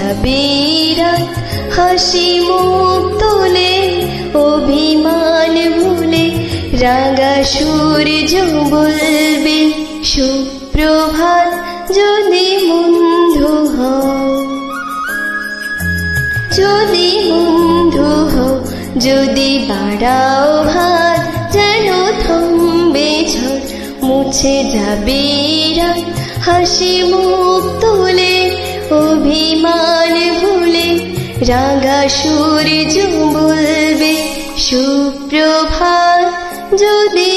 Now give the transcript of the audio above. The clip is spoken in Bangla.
যাবে রাত, হাসি মুখ তোলে অভিমান ভুলে, রাঙা সূর্য বলবে সুপ্রভাত। যদি বন্ধু হও, যদি বন্ধু হও, যদি বাড়াও হাত, যেন থামবে ঝড়, মুছে যাবে রাত, হাসি মুখ তোলে অভিমান ভুলে, রাঙা সূর্য বলবে সুপ্রভাত। যদি